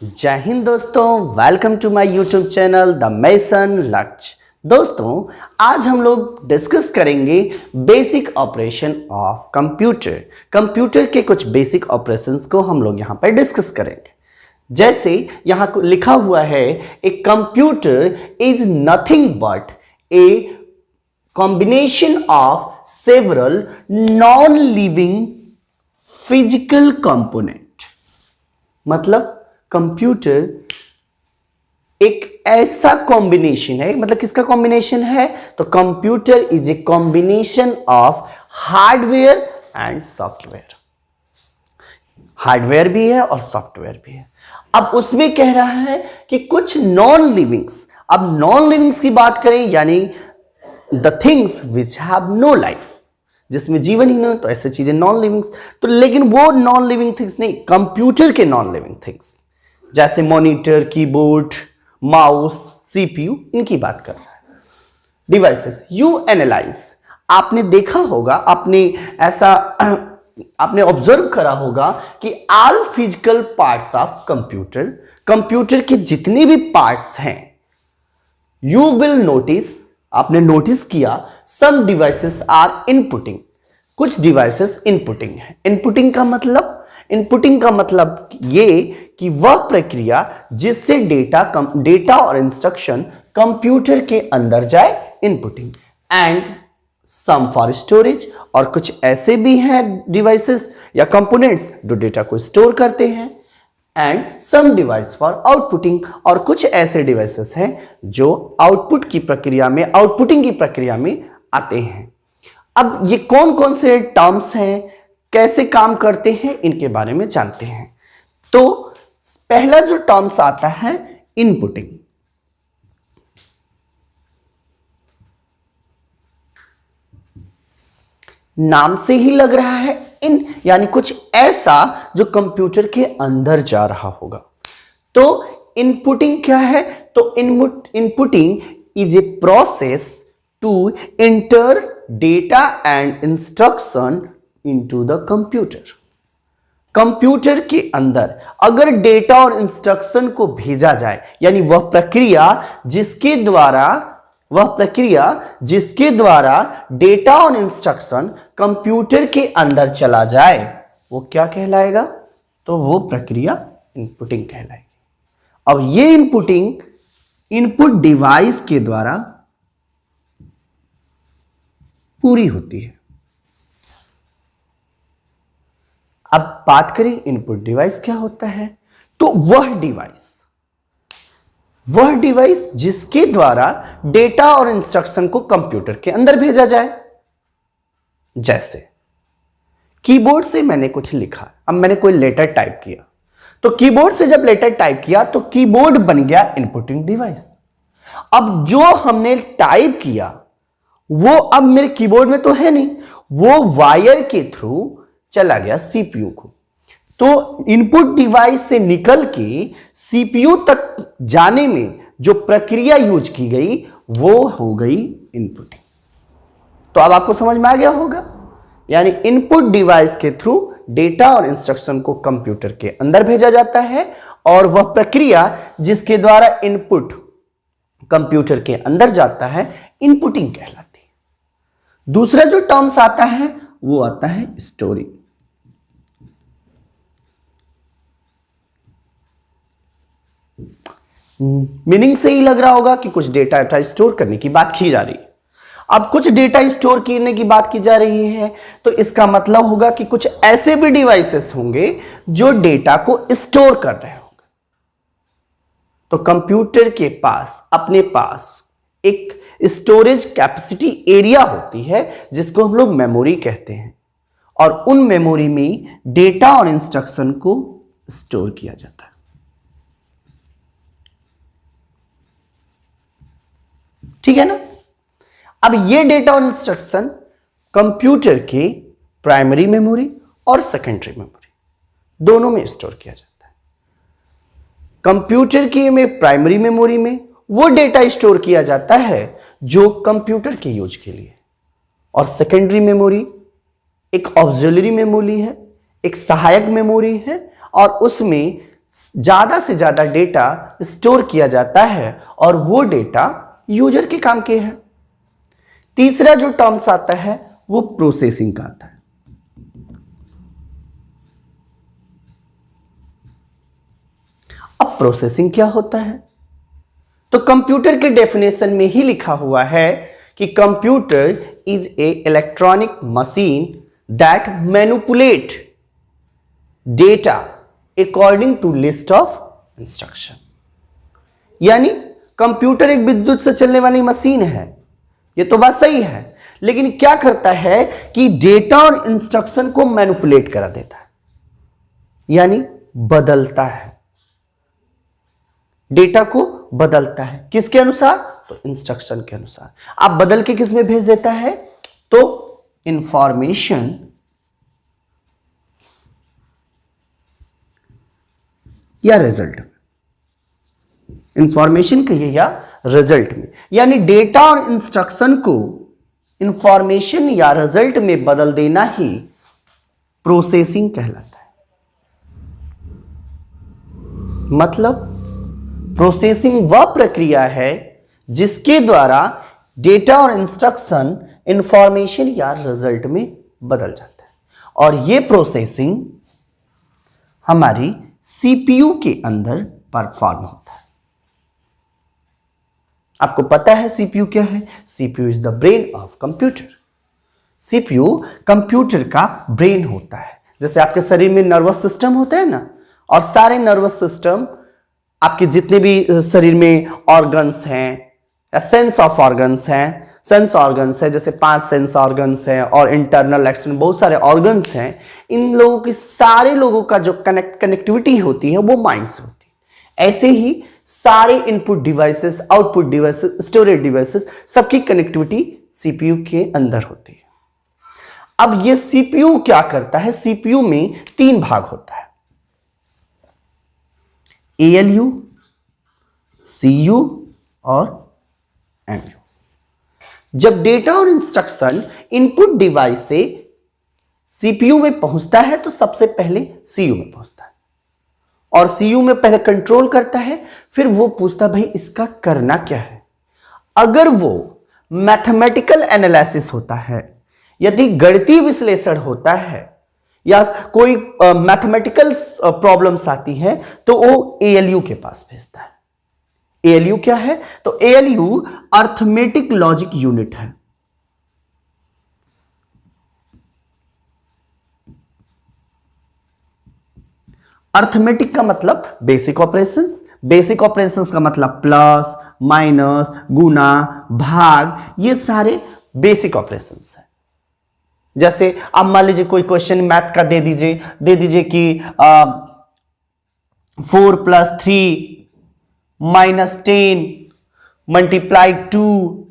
जय हिंद दोस्तों, welcome to my YouTube channel the mission Lakshya. दोस्तों, आज हम लोग डिस्कस करेंगे basic operation of computer. Computer के कुछ बेसिक ऑपरेशंस को हम लोग यहाँ पर डिस्कस करेंगे। जैसे यहाँ लिखा हुआ है, a computer is nothing but a combination of several non living physical component. मतलब कंप्यूटर एक ऐसा कॉम्बिनेशन है, मतलब किसका कॉम्बिनेशन है? तो computer is a combination of hardware and software. Hardware भी है और सॉफ्टवेयर भी है। अब उसमें कह रहा है कि कुछ नॉन लिविंग्स, अब नॉन लिविंग्स की बात करें यानी the things which have no life, जिसमें जीवन ही नहीं, तो ऐसे चीजें नॉन लिविंग्स। तो लेकिन वो नॉन लिविंग थिंग्स नहीं, कंप्यूटर के नॉन लिविंग थिंग्स जैसे मॉनिटर, कीबोर्ड, माउस, सीपीयू, इनकी बात कर रहा है। डिवाइसेस यू एनालाइज, आपने देखा होगा, आपने ऑब्जर्व करा होगा कि all physical parts of computer, computer के जितने भी पार्ट्स हैं, यू विल नोटिस, आपने नोटिस किया, सम डिवाइसेस आर इनपुटिंग, कुछ डिवाइसेस इनपुटिंग है। इनपुटिंग का मतलब ये कि वह प्रक्रिया जिससे डेटा और इंस्ट्रक्शन कंप्यूटर के अंदर जाए, inputting. And some for storage, और कुछ ऐसे भी हैं डिवाइसेस या कंपोनेंट्स जो डेटा को स्टोर करते हैं। And some device for outputting, और कुछ ऐसे डिवाइसेस हैं जो आउटपुटिंग की प्रक्रिया में आते हैं। अब ये कौन कौन से टर्म्स हैं, कैसे काम करते हैं, इनके बारे में जानते हैं। तो पहला जो टर्म्स आता है, इनपुटिंग। नाम से ही लग रहा है इन, यानी कुछ ऐसा जो कंप्यूटर के अंदर जा रहा होगा। तो इनपुटिंग क्या है? तो inputting is a process to enter data and instruction into the computer. Computer के अंदर अगर डेटा और इंस्ट्रक्शन को भेजा जाए, यानी वह प्रक्रिया जिसके द्वारा डेटा और इंस्ट्रक्शन कंप्यूटर के अंदर चला जाए, वो क्या कहलाएगा? तो वो प्रक्रिया इनपुटिंग कहलाएगी। अब ये इनपुटिंग इनपुट डिवाइस के द्वारा पूरी होती है। अब बात करें इनपुट डिवाइस क्या होता है, तो वह डिवाइस जिसके द्वारा डेटा और इंस्ट्रक्शन को कंप्यूटर के अंदर भेजा जाए। जैसे कीबोर्ड से मैंने कुछ लिखा, अब मैंने कोई लेटर टाइप किया, तो कीबोर्ड से जब लेटर टाइप किया तो कीबोर्ड बन गया इनपुटिंग डिवाइस। अब जो हमने टाइप किया वो अब मेरे कीबोर्ड में तो है नहीं, वो वायर के थ्रू चला गया सीपीयू को। तो इनपुट डिवाइस से निकल के सीपीयू तक जाने में जो प्रक्रिया यूज की गई वो हो गई इनपुटिंग। तो अब आपको समझ में आ गया होगा, यानी इनपुट डिवाइस के थ्रू डेटा और इंस्ट्रक्शन को कंप्यूटर के अंदर भेजा जाता है, और वह प्रक्रिया जिसके द्वारा इनपुट कंप्यूटर के अंदर जाता है, इनपुटिंग कहलाती है। दूसरा जो टर्म्स आता है वो आता है स्टोरिंग। मीनिंग से ही लग रहा होगा कि कुछ डेटा स्टोर करने की बात की जा रही है। अब कुछ डेटा स्टोर करने की बात की जा रही है, तो इसका मतलब होगा कि कुछ ऐसे भी डिवाइसेस होंगे जो डेटा को स्टोर कर रहे होंगे। तो कंप्यूटर के पास अपने पास एक स्टोरेज कैपेसिटी एरिया होती है जिसको हम लोग मेमोरी कहते हैं, और उन मेमोरी में डेटा और इंस्ट्रक्शन को स्टोर किया जाता है। ठीक है ना? अब ये डेटा और इंस्ट्रक्शन कंप्यूटर के प्राइमरी मेमोरी और सेकेंडरी मेमोरी दोनों में स्टोर किया जाता है। कंप्यूटर की में प्राइमरी मेमोरी में वो डेटा स्टोर किया जाता है जो कंप्यूटर के यूज के लिए, और सेकेंडरी मेमोरी एक ऑक्सिलरी मेमोरी है, एक सहायक मेमोरी है, और उसमें ज्यादा से ज्यादा डेटा स्टोर किया जाता है और वो डेटा यूजर के काम के है। तीसरा जो टर्म्स आता है वो प्रोसेसिंग का आता है। अब प्रोसेसिंग क्या होता है? तो कंप्यूटर के डेफिनेशन में ही लिखा हुआ है कि computer is a electronic machine that manipulate data according to list of instruction. यानी कंप्यूटर एक विद्युत से चलने वाली मशीन है, ये तो बात सही है, लेकिन क्या करता है कि डेटा और इंस्ट्रक्शन को मैनिपुलेट करा देता है, यानी बदलता है, डेटा को बदलता है। किसके अनुसार? तो इंस्ट्रक्शन के अनुसार। आप बदल के किस में भेज देता है? तो इंफॉर्मेशन या रिजल्ट में, इंफॉर्मेशन कहिए या रिजल्ट में, यानी डेटा और इंस्ट्रक्शन को इंफॉर्मेशन या रिजल्ट में बदल देना ही प्रोसेसिंग कहलाता है। मतलब प्रोसेसिंग वह प्रक्रिया है जिसके द्वारा डेटा और इंस्ट्रक्शन इंफॉर्मेशन या रिजल्ट में बदल जाता है, और यह प्रोसेसिंग हमारी सीपीयू के अंदर परफॉर्म होता है। आपको पता है सीपीयू क्या है? CPU is the brain of computer. CPU computer का ब्रेन होता है। जैसे आपके शरीर में नर्वस सिस्टम होता है ना, और सारे नर्वस सिस्टम आपके जितने भी शरीर में ऑर्गन्स हैं या सेंस ऑफ ऑर्गन्स हैं, सेंस ऑर्गन्स है, जैसे 5 सेंस ऑर्गन्स हैं और इंटरनल एक्सटर्नल बहुत सारे ऑर्गन्स हैं, इन लोगों की सारे लोगों का जो कनेक्टिविटी होती है वो माइंड से होती है। ऐसे ही सारे input devices, output devices, storage devices, सबकी कनेक्टिविटी सीपीयू के अंदर होती है। अब ये सीपीयू क्या करता है? सीपीयू में 3 भाग होता है, ALU, CU और MU। जब डेटा और इंस्ट्रक्शन इनपुट डिवाइस से सीपीयू में पहुंचता है तो सबसे पहले सीयू में पहुंचता है, और सीयू में पहले कंट्रोल करता है, फिर वो पूछता भाई इसका करना क्या है। अगर वो मैथमेटिकल एनालिसिस होता है, यदि गणितीय विश्लेषण होता है या कोई मैथमेटिकल प्रॉब्लम्स आती है तो वो एएलयू के पास भेजता है। एएलयू क्या है? तो एएलयू अर्थमेटिक लॉजिक यूनिट है। अर्थमेटिक का मतलब बेसिक ऑपरेशंस, बेसिक ऑपरेशंस का मतलब प्लस, माइनस, गुना, भाग, ये सारे बेसिक ऑपरेशंस है। जैसे अब मान लीजिए कोई क्वेश्चन मैथ का दे दीजिए कि 4 + 3 - 10 × 2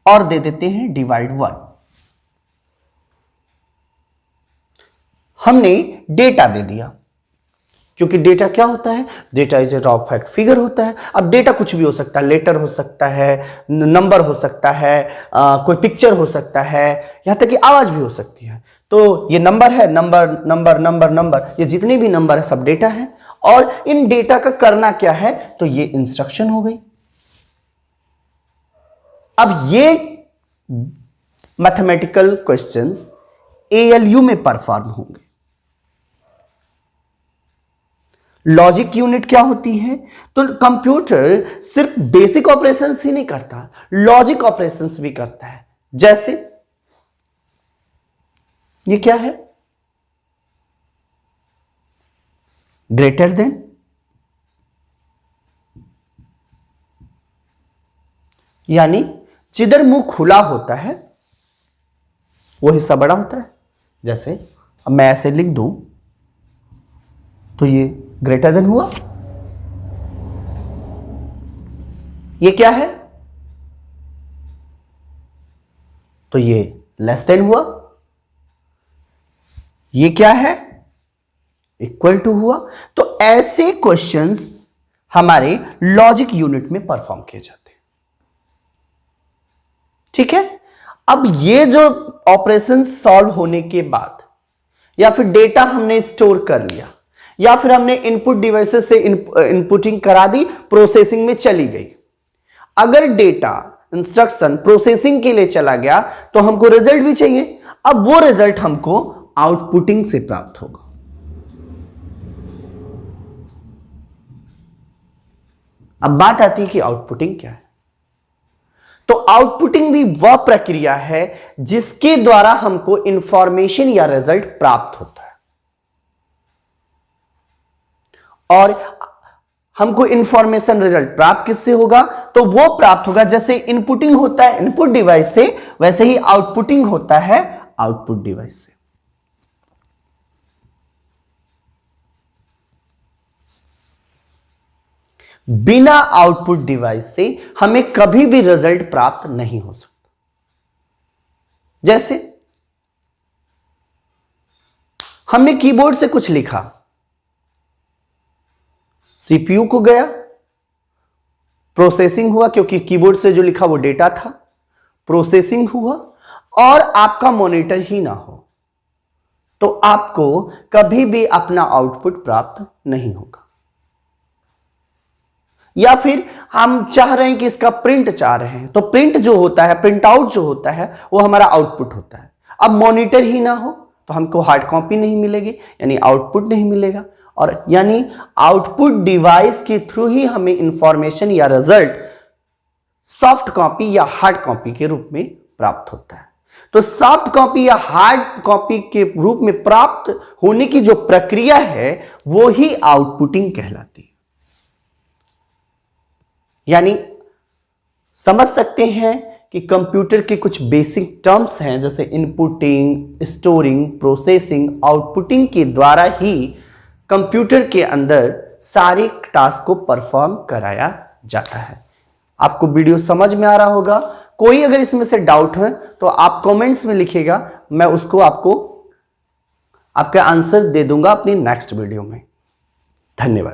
और दे देते हैं डिवाइड 1। हमने डेटा दे दिया, क्योंकि डेटा क्या होता है? Data is a raw fact figure होता है। अब डेटा कुछ भी हो सकता है, लेटर हो सकता है, नंबर हो सकता है, कोई पिक्चर हो सकता है, यहां तक कि आवाज भी हो सकती है। तो ये नंबर है, नंबर, ये जितने भी नंबर है सब डेटा है। और इन डेटा का करना क्या है? तो ये इंस्ट्रक्शन हो गई। अब ये मैथमेटिकल क्वेश्चंस एएलयू में परफॉर्म होंगे। लॉजिक यूनिट क्या होती है? तो कंप्यूटर सिर्फ बेसिक ऑपरेशंस ही नहीं करता, लॉजिक ऑपरेशंस भी करता है। जैसे ये क्या है? ग्रेटर देन, यानी जिधर मुंह खुला होता है वो हिस्सा बड़ा होता है। जैसे अब मैं ऐसे लिख दूं तो ये ग्रेटर देन हुआ। ये क्या है? तो ये लेस देन हुआ। ये क्या है? इक्वल टू हुआ। तो ऐसे क्वेश्चंस हमारे लॉजिक यूनिट में परफॉर्म किए जाते हैं। ठीक है। अब ये जो ऑपरेशन सॉल्व होने के बाद या फिर डेटा हमने स्टोर कर लिया, या फिर हमने इनपुट डिवाइसेस से इनपुटिंग करा दी, प्रोसेसिंग में चली गई। अगर डेटा इंस्ट्रक्शन प्रोसेसिंग के लिए चला गया तो हमको रिजल्ट भी चाहिए। अब वो रिजल्ट हमको आउटपुटिंग से प्राप्त होगा। अब बात आती है कि आउटपुटिंग क्या है। तो आउटपुटिंग भी वह प्रक्रिया है जिसके द्वारा हमको इंफॉर्मेशन या रिजल्ट प्राप्त होता है। और हमको इंफॉर्मेशन रिजल्ट प्राप्त किससे होगा? तो वो प्राप्त होगा जैसे इनपुटिंग होता है इनपुट डिवाइस से, वैसे ही आउटपुटिंग होता है आउटपुट डिवाइस से। बिना आउटपुट डिवाइस से हमें कभी भी रिजल्ट प्राप्त नहीं हो सकता। जैसे हमने कीबोर्ड से कुछ लिखा, सीपीयू को गया, प्रोसेसिंग हुआ, क्योंकि कीबोर्ड से जो लिखा वो डेटा था, प्रोसेसिंग हुआ, और आपका मॉनिटर ही ना हो तो आपको कभी भी अपना आउटपुट प्राप्त नहीं होगा। या फिर हम चाह रहे हैं कि इसका प्रिंट चाह रहे हैं, तो प्रिंट जो होता है, प्रिंट आउट जो होता है, वो हमारा आउटपुट होता है। अब मॉनिटर ही ना हो तो हमको हार्ड कॉपी नहीं मिलेगी, यानी आउटपुट नहीं मिलेगा, और यानी आउटपुट डिवाइस के थ्रू ही हमें इंफॉर्मेशन या रिजल्ट सॉफ्ट कॉपी या हार्ड कॉपी के रूप में प्राप्त होता है। तो सॉफ्ट कॉपी या हार्ड कॉपी के रूप में प्राप्त होने की जो प्रक्रिया है वो ही आउटपुटिंग कहलाती है। यानी समझ सकते हैं कि कंप्यूटर के कुछ बेसिक टर्म्स हैं, जैसे इनपुटिंग, स्टोरिंग, प्रोसेसिंग, आउटपुटिंग के द्वारा ही कंप्यूटर के अंदर सारे टास्क को परफॉर्म कराया जाता है। आपको वीडियो समझ में आ रहा होगा। कोई अगर इसमें से डाउट है तो आप कमेंट्स में लिखिएगा, मैं उसको आपको आपका आंसर दे दूंगा अपनी नेक्स्ट वीडियो में। धन्यवाद।